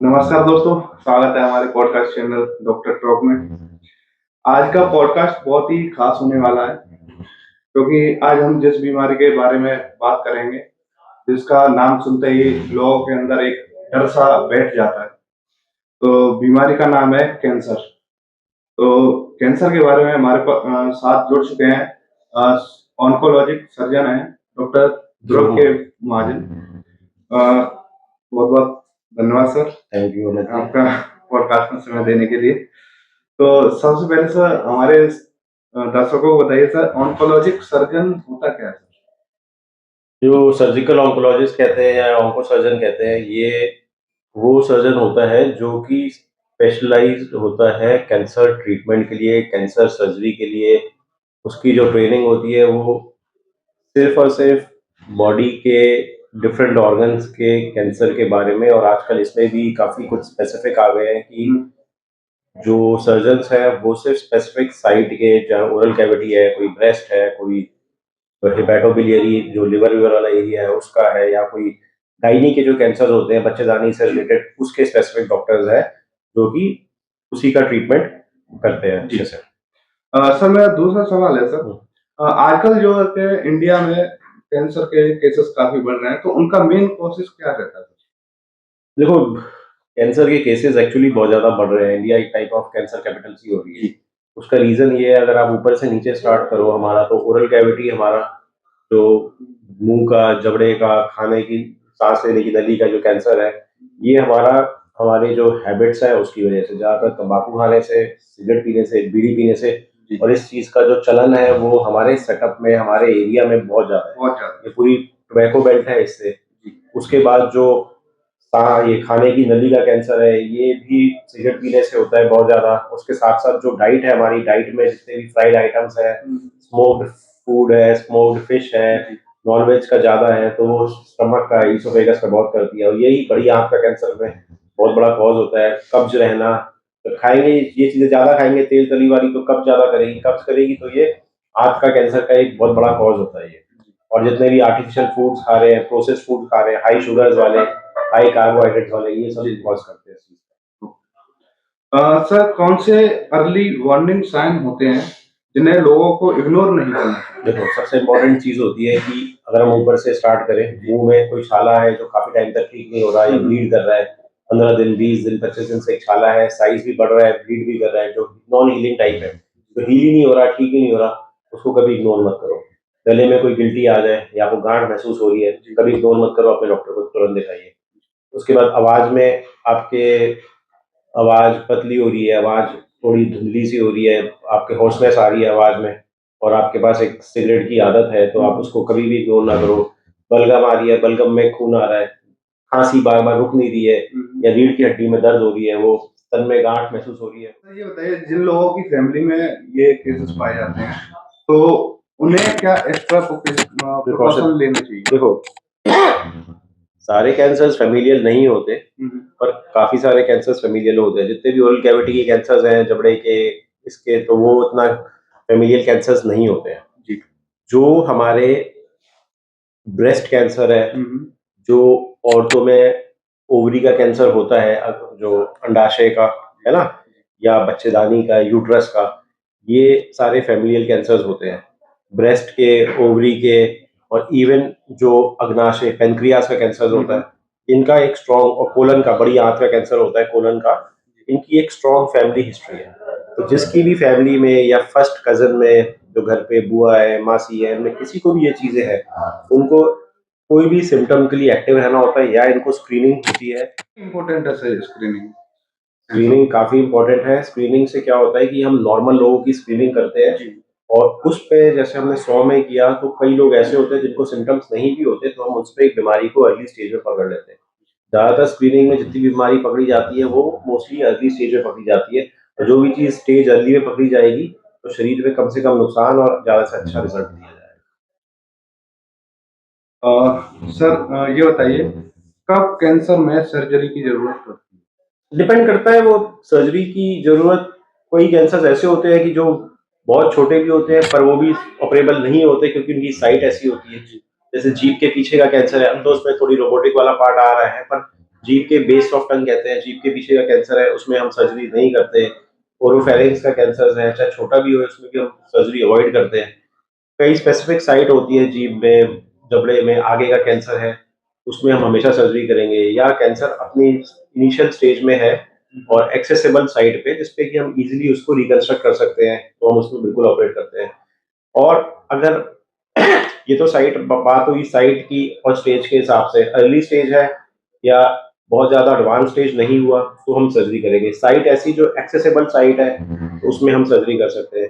नमस्कार दोस्तों, स्वागत है हमारे पॉडकास्ट चैनल डॉक्टर टॉक में। आज का पॉडकास्ट बहुत ही खास होने वाला है क्योंकि आज हम जिस बीमारी के बारे में बात करेंगे, जिसका नाम सुनते ही लोगों के अंदर एक डर सा बैठ जाता है। तो बीमारी का नाम है कैंसर। तो कैंसर के बारे में हमारे साथ जुड़ चुके हैं ऑन्कोलॉजिक सर्जन हैं डॉक्टर ध्रुव के महाजन। बहुत बहुत धन्यवाद सर, थैंक यू आपका पॉडकास्ट में समय देने के लिए। तो सबसे पहले सर हमारे दर्शकों को बताइए सर, ऑन्कोलॉजिक सर्जन होता क्या है सर? जो सर्जिकल ऑन्कोलॉजिस्ट कहते हैं या ऑन्को सर्जन कहते हैं, ये वो सर्जन होता है जो कि स्पेशलाइज्ड होता है कैंसर ट्रीटमेंट के लिए, कैंसर सर्जरी के लिए। उसकी जो ट्रेनिंग होती है वो सिर्फ और सिर्फ बॉडी के डिफरेंट ऑर्गन्स के कैंसर के बारे में। और आजकल इसमें भी काफ़ी कुछ स्पेसिफिक आ गए हैं कि जो सर्जन्स हैं वो सिर्फ स्पेसिफिक साइट के, जहाँ ओरल कैविटी है, कोई ब्रेस्ट है, कोई हेपेटोबिलियरी जो लिवर विवर वाला एरिया है उसका है, या कोई गायनी के जो कैंसर होते हैं बच्चेदानी से रिलेटेड, उसके स्पेसिफिक डॉक्टर्स हैं जो कि उसी का ट्रीटमेंट करते हैं अच्छे से। सर मेरा दूसरा सवाल है सर, आजकल जो है कि इंडिया में कैंसर के केसेस काफी बढ़ रहे हैं, तो उनका मेन कॉजेस क्या रहता है? देखो, कैंसर के केसेस एक्चुअली बहुत ज़्यादा बढ़ रहे हैं। इंडिया एक type of cancer capital C हो रही है। उसका रीज़न ये है, अगर आप ऊपर से नीचे स्टार्ट करो, हमारा तो ओरल कैविटी, हमारा जो मुंह का, जबड़े का, खाने की, सांस लेने की नली का जो कैंसर है, ये हमारे जो हैबिट्स है उसकी वजह से, ज़्यादातर तंबाकू खाने से, सिगरेट पीने से, बीड़ी पीने से, और इस चीज़ का जो चलन है वो हमारे सेटअप में, हमारे एरिया में बहुत ज़्यादा है। बहुत ज्यादा। ये पूरी टोबैको बेल्ट है इससे। उसके बाद जो ये खाने की नली का कैंसर है, ये भी सिगरेट पीने से होता है बहुत ज़्यादा। उसके साथ साथ जो डाइट है, हमारी डाइट में जितने भी फ्राइड आइटम्स है, स्मोक्ड फूड है, स्मोक्ड फिश है, नॉनवेज का ज़्यादा है, तो वो स्टमक का, ईसोफेगस का बहुत करती है। और यही बड़ी आंत का कैंसर में बहुत बड़ा कॉज होता है। कब्ज रहना, तो खाएंगे ये चीज़ें ज़्यादा खाएंगे तेल तली वाली, तो कब्ज ज़्यादा करेगी। कब्ज करेगी तो ये आंत का कैंसर का एक बहुत बड़ा कॉज होता है ये। और जितने भी आर्टिफिशियल फूड्स खा रहे हैं, प्रोसेस फूड खा रहे हैं, हाई शुगर्स वाले, हाई कार्बोहाइड्रेट वाले, ये सब कॉज करते हैं। सर कौन से अर्ली वार्निंग साइन होते हैं जिन्हें लोगों को इग्नोर नहीं करना चाहिए? देखो, सबसे इम्पोर्टेंट चीज होती है कि अगर हम ऊपर से स्टार्ट करें, मुंह में कोई छाला है जो काफी टाइम तक ठीक नहीं हो रहा है या ब्लीड कर रहा है, 15 दिन, 20 दिन, 25 दिन से एक छाला है, साइज भी बढ़ रहा है, ब्लीड भी कर रहा है, जो नॉन हीलिंग टाइप है, तो हील ही नहीं हो रहा, ठीक ही नहीं हो रहा, उसको कभी इग्नोर मत करो। गले में कोई गिल्टी आ जाए या आपको गांठ महसूस हो रही है, कभी इग्नोर मत करो, अपने डॉक्टर को तुरंत दिखाइए। उसके बाद आवाज में आपके आवाज पतली हो रही है, आवाज थोड़ी धुंधली सी हो रही है, आपके होशनेस आ रही है आवाज में, और आपके पास एक सिगरेट की आदत है, तो आप उसको कभी भी इग्नोर ना करो। बलगम आ रही है, बलगम में खून आ रहा है, खांसी बार बार रुक नहीं रही है, या रीढ़ की हड्डी में दर्द हो रही है, वो तन में गांठ महसूस हो रही है। तो ये बताइए, जिन लोगों की फैमिली में ये केसेस पाए जाते हैं, तो उन्हें क्या एक्स्ट्रा प्रिकॉशन लेने चाहिए? देखो, सारे कैंसर्स फेमिलियल नहीं होते, पर काफी सारे कैंसर्स फेमिलियल होते हैं। जितने भी ओरल कैविटी के कैंसर्स हैं, जबड़े के, इसके, तो वो उतना फेमिलियल कैंसर्स नहीं होते हैं। जी। जो हमारे ब्रेस्ट कैंसर है, जो औरतों में ओवरी का कैंसर होता है, जो अंडाशय का है ना, या बच्चेदानी का, यूट्रस का, ये सारे फैमिलियल कैंसर्स होते हैं। ब्रेस्ट के, ओवरी के, और इवन जो अग्नाशय, पेनक्रियास का कैंसर होता है, इनका एक स्ट्रॉन्ग, और कोलन का, बड़ी आंत का कैंसर होता है कोलन का, इनकी एक स्ट्रॉन्ग फैमिली हिस्ट्री है। तो जिसकी भी फैमिली में या फर्स्ट कजन में, जो घर पे बुआ है, मासी है, इनमें किसी को भी ये चीजें हैं, उनको कोई भी सिम्टम के लिए एक्टिव रहना होता है, या इनको स्क्रीनिंग होती है। इम्पोर्टेंट है सर स्क्रीनिंग? स्क्रीनिंग काफी इंपॉर्टेंट है। स्क्रीनिंग से क्या होता है कि हम नॉर्मल लोगों की स्क्रीनिंग करते हैं, और उस पे जैसे हमने 100 में किया, तो कई लोग ऐसे होते हैं जिनको सिम्टम्स नहीं भी होते, तो हम उस पर एक बीमारी को अर्ली स्टेज में पकड़ लेते हैं। ज्यादातर स्क्रीनिंग में जितनी बीमारी पकड़ी जाती है वो मोस्टली अर्ली स्टेज में पकड़ी जाती है, और जो भी चीज स्टेज अर्ली में पकड़ी जाएगी तो शरीर में कम से कम नुकसान और ज्यादा से अच्छा रिजल्ट दिया जाएगा। सर ये बताइए, कब कैंसर में सर्जरी की जरूरत पड़ती है? डिपेंड करता है वो सर्जरी की जरूरत। कोई कैंसर ऐसे होते हैं कि जो बहुत छोटे भी होते हैं, पर वो भी ऑपरेबल नहीं होते, क्योंकि उनकी साइट ऐसी होती है। जैसे जीभ के पीछे का कैंसर है, अब तो उसमें थोड़ी रोबोटिक वाला पार्ट आ रहा है, पर जीभ के बेस ऑफ टंग कहते हैं, जीभ के पीछे का कैंसर है, उसमें हम सर्जरी नहीं करते। ओरोफेरिंक्स का कैंसर है, चाहे छोटा भी हो, उसमें भी हम सर्जरी अवॉइड करते हैं। कई स्पेसिफिक साइट होती है जीभ में, जबड़े में आगे का कैंसर है, उसमें हम हमेशा सर्जरी करेंगे। या कैंसर अपनी इनिशियल स्टेज में है और एक्सेसिबल साइट पे, जिसपे कि हम इजीली उसको रिकंस्ट्रक्ट कर सकते हैं, तो हम उसमें बिल्कुल ऑपरेट करते हैं। और अगर ये तो बात हुई साइट की और स्टेज के हिसाब से, अर्ली स्टेज है या बहुत ज्यादा एडवांस स्टेज नहीं हुआ तो हम सर्जरी करेंगे। साइट ऐसी जो एक्सेसिबल साइट है तो उसमें हम सर्जरी कर सकते हैं।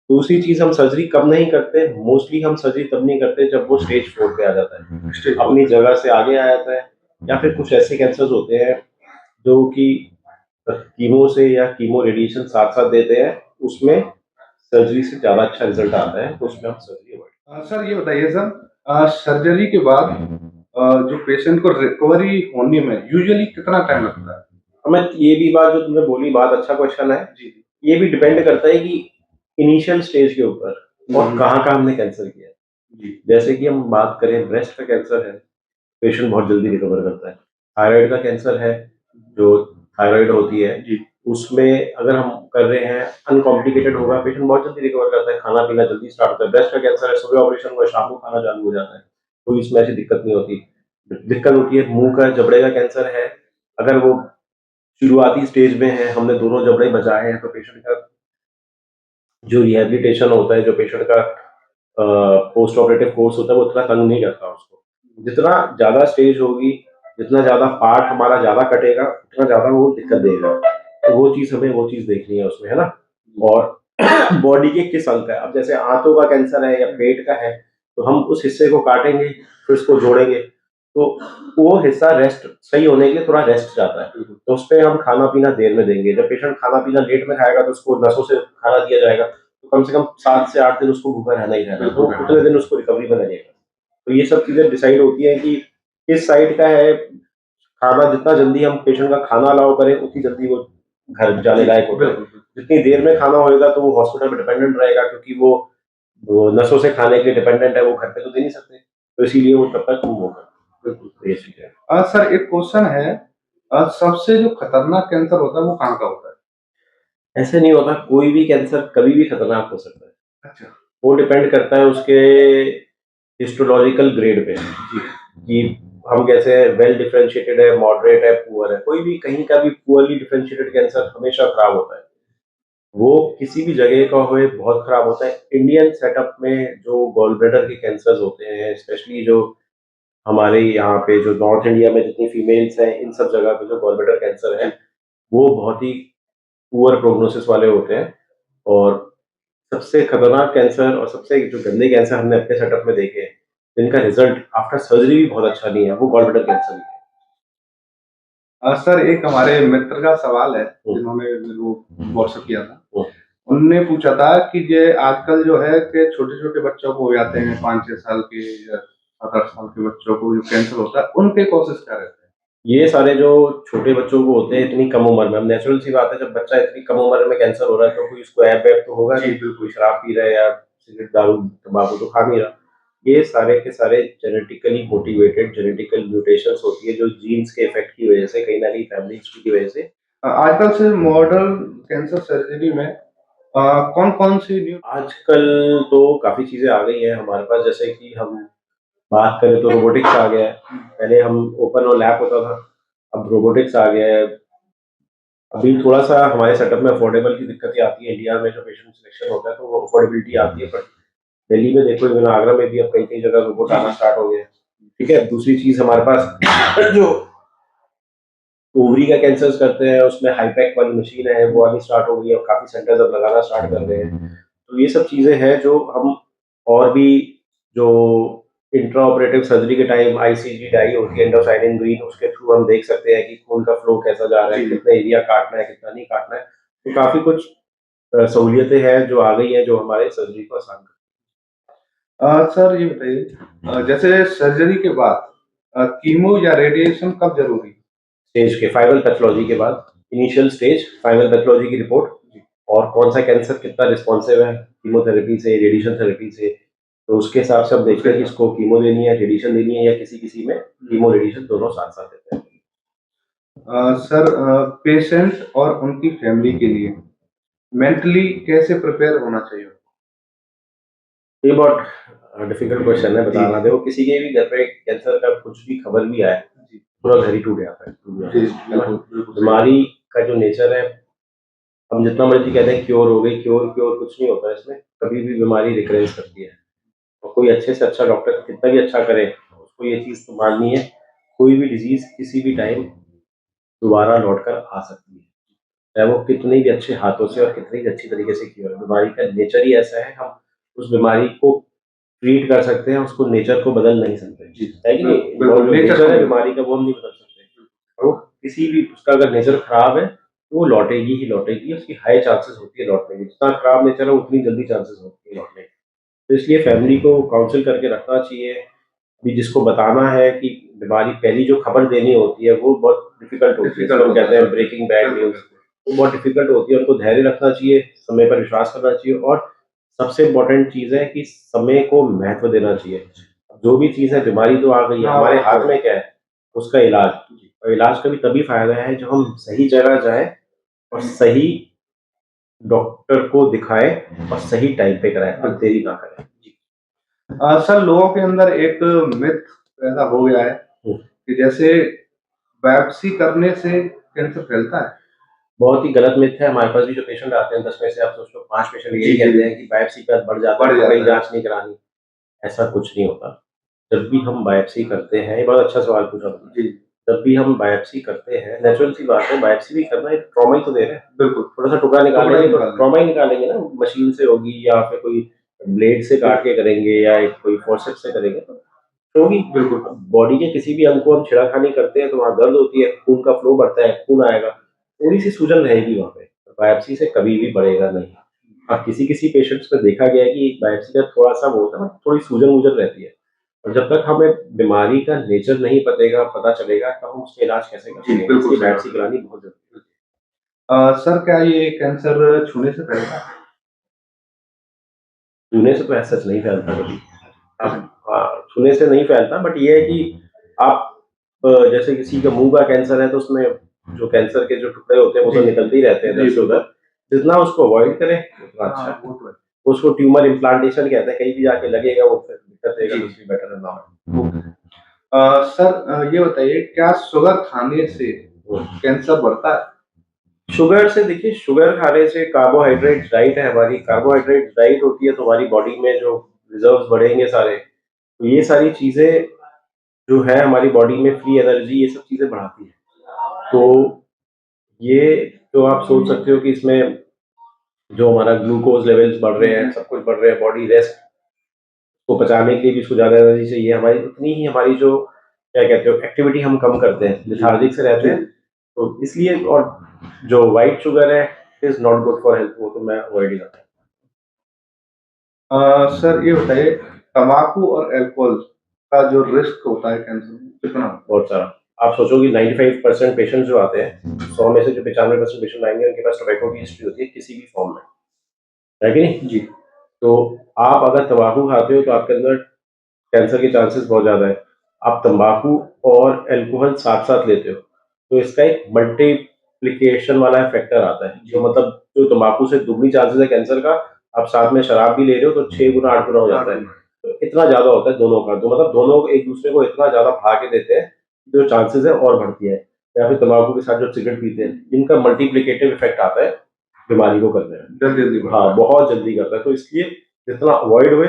दूसरी चीज, हम सर्जरी कब नहीं करते, मोस्टली हम सर्जरी तब नहीं करते जब वो स्टेज 4 पे आ जाता है, अपनी जगह से आगे आ जाता है, या फिर कुछ ऐसे कैंसर होते हैं जो कि कीमो से या कीमो रेडिएशन साथ साथ देते हैं, उसमें सर्जरी से ज्यादा अच्छा रिजल्ट आता है, तो उसमें हम सर्जरी अवॉइड। सर ये बताइए सर, सर्जरी के बाद जो पेशेंट को रिकवरी होने में यूजुअली कितना टाइम लगता है? हमें ये भी बात जो तुमने बोली, बात अच्छा क्वेश्चन है जी। ये भी डिपेंड करता है कि इनिशियल स्टेज के ऊपर और कहाँ का हमने कैंसर किया है जी। जैसे कि हम बात करें, ब्रेस्ट का कैंसर है, पेशेंट बहुत जल्दी रिकवर करता है। थायराइड का कैंसर है, जो थायराइड होती है जी, उसमें अगर हम कर रहे हैं, अनकॉम्प्लिकेटेड होगा, पेशेंट बहुत जल्दी रिकवर करता है, खाना पीना जल्दी स्टार्ट होता है। ब्रेस्ट का कैंसर है, सुबह ऑपरेशन हुआ, शाम को खाना चालू हो जाता है, कोई इसमें ऐसी दिक्कत नहीं होती। दिक्कत होती है मुंह का, जबड़े का कैंसर है, अगर वो शुरुआती स्टेज में है, हमने दोनों जबड़े बचाए हैं, तो पेशेंट का जो रिहेबिलिटेशन होता है, जो पेशेंट का पोस्ट ऑपरेटिव कोर्स होता है, वो उतना तंग नहीं करता उसको। जितना ज्यादा स्टेज होगी, जितना ज्यादा पार्ट हमारा ज्यादा कटेगा, उतना ज्यादा वो दिक्कत देगा। तो वो चीज हमें वो चीज देखनी है उसमें, है ना। और बॉडी के किस अंग का है, अब जैसे आंतों का कैंसर है या पेट का है, तो हम उस हिस्से को काटेंगे, फिर उसको जोड़ेंगे, तो वो हिस्सा रेस्ट सही होने के लिए थोड़ा रेस्ट जाता है, तो उस पर हम खाना पीना देर में देंगे। जब पेशेंट खाना पीना लेट में खाएगा, तो उसको नसों से खाना दिया जाएगा, तो कम से कम 7 से 8 दिन उसको भूखा रहना ही रहना, तो उतने दिन उसको रिकवरी में लगेगा। तो ये सब चीजें डिसाइड होती है कि किस साइड का है खाना। जितना जल्दी हम पेशेंट का खाना अलाउ करें, उतनी जल्दी वो घर जाने लायक होता है। जितनी देर में खाना होएगा, तो वो हॉस्पिटल में डिपेंडेंट रहेगा, क्योंकि वो नसों से खाने के लिए डिपेंडेंट है, वो घर पे तो दे नहीं सकते, तो इसीलिए वो तब तक वो करते हैं। बिल्कुल ये चीज है। सर एक क्वेश्चन है, सबसे जो खतरनाक कैंसर होता है वो कहाँ का होता है? ऐसे नहीं होता, कोई भी कैंसर कभी भी खतरनाक हो सकता है। अच्छा। वो डिपेंड करता है उसके हिस्टोलॉजिकल ग्रेड पे जी, कि हम कैसे वेल डिफरेंशिएटेड है, मॉडरेट है, पुअर है। कोई भी कहीं का भी पुअरली डिफरेंशिएटेड कैंसर हमेशा खराब होता है, वो किसी भी जगह का हो, बहुत खराब होता है। इंडियन सेटअप में जो गॉल ब्लैडर के कैंसर होते हैं, स्पेशली जो हमारे यहाँ पे जो नॉर्थ इंडिया में जितनी फीमेल्स हैं, इन सब जगह पे जो गॉल ब्लैडर कैंसर है, वो बहुत ही पुअर प्रोग्नोसिस वाले होते हैं। और सबसे खतरनाक कैंसर और सबसे जो गंदे कैंसर हमने अपने सेटअप में देखे हैं, जिनका रिजल्ट आफ्टर सर्जरी भी बहुत अच्छा नहीं है, वो गॉल ब्लैडर कैंसर ही है। सर एक हमारे मित्र का सवाल है, जिन्होंने मेरे को व्हाट्सएप किया था। उनने पूछा था कि ये आजकल जो है कि छोटे-छोटे बच्चों को हो जाते हैं, 5-6 साल के या 7-8 साल के बच्चों को जो कैंसर होता है, उनके कॉजेज़ क्या रहते हैं? ये सारे जो छोटे बच्चों को होते हैं इतनी कम उम्र में, अब नेचुरल सी बात है, जब बच्चा इतनी कम उम्र में कैंसर हो रहा है, तो कोई उसको ऐप तो होगा नहीं, कोई शराब पी रहा है या सिगरेट दारू तंबाकू तो खा नहीं रहा। ये सारे के सारे जेनेटिकली मोटिवेटेड जेनेटिकल म्यूटेशंस होती है, जो जीन्स के इफेक्ट की वजह से, कहीं ना कहीं फैमिली हिस्ट्री की वजह से। आजकल से मॉडर्न कैंसर सर्जरी में कौन-कौन सी न्यू आजकल तो काफी चीजें आ गई हैं हमारे पास, जैसे कि हम बात करें तो रोबोटिक्स आ गया है। पहले हम ओपन और लैब होता था, अब रोबोटिक्स आ गया है। अभी थोड़ा सा हमारे सेटअप में अफोर्डेबल की दिक्कतें आती है, इंडिया में जो पेशेंट सिलेक्शन होता है, तो वो अफोर्डेबिलिटी आती है, पर दिल्ली में देखो, इवन आगरा में भी अब कई कई जगह रोबोट आना स्टार्ट हो गए हैं। ठीक है, दूसरी चीज हमारे पास जो ओवरी का कैंसर करते हैं, उसमें हाईपेक वाली मशीन है, वो आनी स्टार्ट हो गई है, और काफी सेंटर्स अब लगाना स्टार्ट कर रहे हैं। तो ये सब चीजें हैं जो हम, और भी जो इंट्रा ऑपरेटिव सर्जरी के टाइम आईसीजी डाई होती है, एंडोसाइनिन ग्रीन, उसके थ्रू हम देख सकते हैं कि खून का फ्लो कैसा जा रहा है, कितना एरिया काटना है, कितना नहीं काटना है। तो काफी कुछ सहूलियतें हैं जो आ गई हैं, जो हमारे सर्जरी को आसान कर। सर ये बताइए, जैसे सर्जरी के बाद कीमो या रेडिएशन कब जरूरी? स्टेज के फाइनल पैथोलॉजी के बाद, इनिशियल स्टेज फाइनल पैथोलॉजी की रिपोर्ट, और कौन सा कैंसर कितना रिस्पॉन्सिव है कीमोथेरेपी से, रेडिएशन थेरेपी से, तो उसके हिसाब से हम देखते हैं कि इसको कीमो देनी है, रेडिएशन देनी है, या किसी किसी में कीमो रेडिएशन दोनों साथ साथ देते हैं। सर, पेशेंट और उनकी फैमिली के लिए मेंटली कैसे प्रिपेयर होना चाहिए? ये बहुत डिफिकल्ट क्वेश्चन है बताना। जी। देखो, किसी के भी घर पे कैंसर का कुछ भी खबर भी आए, जी। पूरा घर ही टूट जाता है, जी, है ना? बिल्कुल, बिल्कुल सही। बीमारी का जो नेचर है, हम जितना मर्जी कहते हैं क्योर हो गई, क्योर क्योर कुछ नहीं होता है इसमें। कभी भी बीमारी रिकरेंस करती है, और कोई अच्छे से अच्छा डॉक्टर कितना भी अच्छा करे, उसको ये चीज़ तो माननी है, कोई भी डिजीज किसी भी टाइम दोबारा लौट कर आ सकती है, चाहे वो कितने भी अच्छे हाथों से और कितनी भी अच्छी तरीके से की हो। बीमारी का नेचर ही ऐसा है, हम उस बीमारी को ट्रीट कर सकते हैं, उसको नेचर को बदल नहीं सकते, जी, है कि नहीं? बिल्कुल, और जो नेचर नेचर को है नहीं। बीमारी का वो हम नहीं बदल सकते। और वो किसी भी, उसका अगर नेचर खराब है तो वो लौटेगी ही लौटेगी, उसकी हाई चांसेस होती है लौटने की। जितना खराब नेचर है उतनी जल्दी चांसेस होती है लौटने की। तो इसलिए फैमिली को काउंसिल करके रखना चाहिए। अभी जिसको बताना है कि बीमारी, पहली जो खबर देनी होती है वो बहुत डिफिकल्ट होती है, डिफिकल्ट जिसको हम होता कहते है। हैं ब्रेकिंग बैड बिल्कुल, न्यूज़। बिल्कुल। वो बहुत डिफिकल्ट होती है, उनको धैर्य रखना चाहिए, समय पर विश्वास करना चाहिए, और सबसे इम्पोर्टेंट चीज़ है कि समय को महत्व देना चाहिए। जो भी चीज़ है, बीमारी तो आ गई है, हाँ, हमारे वो तो हाथ है। में क्या है? उसका इलाज। और इलाज का भी तभी फ़ायदा है जब हम सही जगह जाएँ और सही डॉक्टर को दिखाएँ और सही टाइम पे कराएँ और देरी ना करें। सर, लोगों के अंदर एक मिथ पैदा हो गया है हुँ। कि जैसे बायोप्सी करने से कैंसर फैलता है। बहुत ही गलत मिथ है। हमारे पास भी जो पेशेंट आते हैं 10 में से आप सोच लो 5 पेशेंट यही जी, जी, कहते जी। हैं कि बायोप्सी के बाद बढ़ जाता है, बढ़ तो कहीं जाता है। जाँच नहीं करानी। ऐसा कुछ नहीं होता। जब भी हम बायोप्सी करते हैं, ये बहुत अच्छा सवाल पूछा तुमने। जी, जब भी हम बायोप्सी करते हैं, नेचुरल सी बात है, बायोप्सी भी करना एक ट्रॉमा ही तो दे रहे हैं। बिल्कुल। थोड़ा-सा टुकड़ा टुकड़ा ही निकालेंगे तो निकाल दें। ट्रॉमा ही निकालेंगे ना, मशीन से होगी या फिर कोई ब्लेड से काट के करेंगे या एक कोई फोर्सेप्स से करेंगे तो होगी। बिल्कुल। बॉडी के किसी भी अंग को हम छेड़खानी करते हैं तो वहाँ दर्द होती है, खून का फ्लो बढ़ता है, खून आएगा, थोड़ी-सी सूजन रहेगी वहाँ पे। बायोप्सी से कभी भी बढ़ेगा नहीं। हाँ, किसी-किसी पेशेंट्स में देखा गया है कि बायोप्सी का थोड़ा-सा वो होता है ना, थोड़ी सूजन-वूजन रहती है। और जब तक हमें बीमारी का नेचर नहीं पता चलेगा, तब हम उसका इलाज कैसे कर जी, पाएँगे? बिल्कुल इसलिए सही बायोप्सी बात करानी बहुत ज़रूरी है। सर, क्या ये कैंसर छूने से फैलता है? छूने से तो ऐसा सच नहीं फैलता कभी। अब हाँ, छूने से नहीं फैलता, बट ये है कि आप जैसे किसी का मुँह का कैंसर है तो उसमें जो कैंसर के जो टुकड़े होते हैं वो तो जी, निकलते ही रहते हैं जी, इधर से बिल्कुल। उधर। जितना उसको अवॉइड करें उतना अच्छा हाँ, है। वो तो है। उसको ट्यूमर इम्प्लांटेशन कहते हैं, कहीं भी जाके लगेगा वो फिर दिक्कत देगा, जी। दूसरी बेटर ना वो सर, ये बताइए, क्या शुगर खाने से हो। कैंसर बढ़ता है? शुगर से देखिए, शुगर खाने से, कार्बोहाइड्रेट डाइट है हमारी, कार्बोहाइड्रेट डाइट होती है तो हमारी बॉडी में जो रिजर्व्स बढ़ेंगे सारे, तो ये सारी चीज़ें जो है हमारी बॉडी में फ्री एनर्जी, ये सब चीज़ें बढ़ाती है। तो ये तो आप सोच सकते हो कि इसमें जो हमारा ग्लूकोज़ लेवल्स बढ़ रहे हैं, सब कुछ बढ़ रहे हैं, बॉडी रेस्ट को पचाने के लिए भी इसको ज़्यादा एनर्जी चाहिए, हमारी उतनी ही हमारी जो क्या कहते हो एक्टिविटी हम कम करते हैं, लेथार्जिक से रहते हैं, तो इसलिए। और जो व्हाइट शुगर है is not good for health, वो तो मैं अवॉइड ही करता हूँ। सर, ये बताइए, तम्बाकू और अल्कोहल का जो रिस्क होता है कैंसर में, कितना होता बहुत सारा। आप सोचो कि 95% पेशेंट जो आते हैं, 100 में से जो 95% पेशेंट आएँगे उनके पास टोबैको की हिस्ट्री होती है किसी भी फॉर्म में, है कि नहीं? है? जी। तो आप अगर तम्बाकू खाते हो तो आपके अंदर कैंसर के चांसेस बहुत ज़्यादा है। आप तम्बाकू और अल्कोहल साथ-साथ लेते हो, तो इसका एक मल्टीप्लिकेशन वाला फैक्टर आता है, जो मतलब जो तम्बाकू से दुगनी चांसेस है कैंसर का, आप साथ में शराब भी ले रहे हो तो 6 गुना 8 गुना हो जाता है। तो इतना ज़्यादा होता है दोनों का, तो मतलब दोनों एक-दूसरे को इतना ज़्यादा भगा के देते हैं, जो चांसेस है और बढ़ती है। या फिर तम्बाकू के साथ जो सिगरेट पीते हैं, इनका मल्टीप्लिकेटिव इफेक्ट आता है बीमारी को करने में। जल्दी-जल्दी बढ़ता हाँ, है। बहुत जल्दी करता है, तो इसलिए जितना अवॉइड होए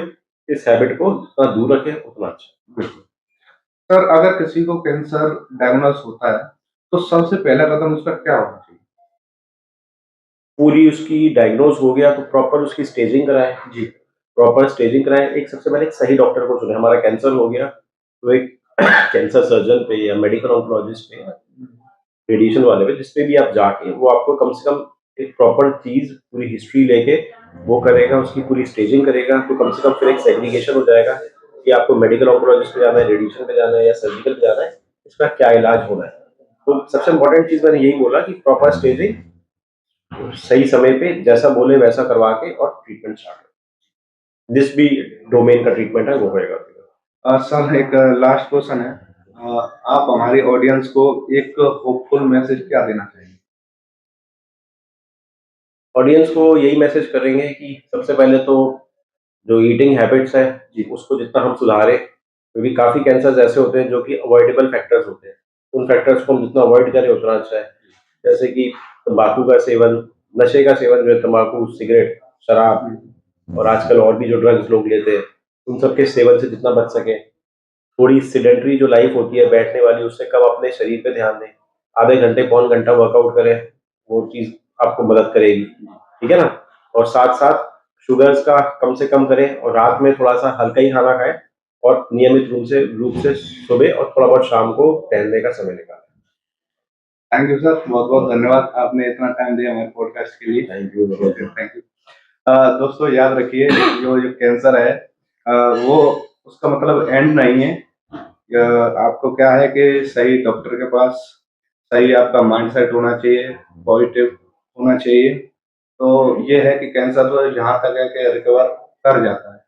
इस हैबिट को, जितना दूर रखें उतना अच्छा। बिल्कुल। सर, अगर किसी को कैंसर डायग्नोस होता है, तो सबसे पहला कदम उसका क्या होना चाहिए? पूरी उसकी डायग्नोज हो गया तो प्रॉपर उसकी स्टेजिंग कराएँ। जी। प्रॉपर स्टेजिंग कराएँ, एक सबसे पहले एक सही डॉक्टर को चुनें। हमारा कैंसर हो गया, तो एक कैंसर सर्जन पे या मेडिकल ऑन्कोलॉजिस्ट पे, रेडिएशन वाले पे, जिस पे भी आप जाके, वो आपको कम से कम एक प्रॉपर चीज़, पूरी हिस्ट्री लेके वो करेगा, उसकी पूरी स्टेजिंग करेगा, तो कम से कम फिर एक सेग्रीगेशन हो जाएगा कि आपको मेडिकल ऑन्कोलॉजिस्ट पे जाना है, रेडिएशन पे जाना है या सर्जिकल पे जाना है, इसका क्या इलाज होना है। तो सबसे इम्पोर्टेंट चीज़ मैंने यही बोला कि प्रॉपर स्टेजिंग, सही समय पे जैसा बोले वैसा करवा के और ट्रीटमेंट स्टार्ट करें। जिस भी डोमेन का ट्रीटमेंट है वो होएगा। सर, एक लास्ट क्वेश्चन है। आप हमारी ऑडियंस को एक होपफुल मैसेज क्या देना चाहेंगे? ऑडियंस को यही मैसेज करेंगे कि सबसे पहले तो जो ईटिंग हैबिट्स है जी। उसको जितना हम सुधारें, क्योंकि काफ़ी कैंसर्स ऐसे होते हैं जो कि अवॉइडेबल फैक्टर्स होते हैं, उन फैक्टर्स को हम जितना अवॉइड करें उतना अच्छा है। जैसे कि तंबाकू का सेवन, नशे का सेवन जो है तंबाकू, सिगरेट, शराब और आजकल और भी जो ड्रग्स लोग लेते हैं, उन सब के सेवन से जितना बच सके। थोड़ी सेडेंटरी जो लाइफ होती है बैठने वाली, उससे कम अपने शरीर पे ध्यान दें। आधे घंटे पौन घंटा वर्कआउट करें, वो चीज़ आपको मदद करेगी, ठीक है ना? और साथ-साथ शुगर्स का कम से कम करें और रात में थोड़ा-सा हल्का ही खाना खाएँ और नियमित रूप से सुबह और थोड़ा बहुत शाम को टहलने का समय निकालें। थैंक यू सर, बहुत-बहुत धन्यवाद आपने इतना टाइम दिया हमारे पॉडकास्ट के लिए। Thank you. Thank you. दोस्तों याद रखिए जो कैंसर है वो उसका मतलब एंड नहीं है। आपको क्या है कि सही डॉक्टर के पास सही आपका माइंडसेट होना चाहिए, पॉजिटिव होना चाहिए। तो ये है कि कैंसर तो जहाँ तक है कि रिकवर कर जाता है।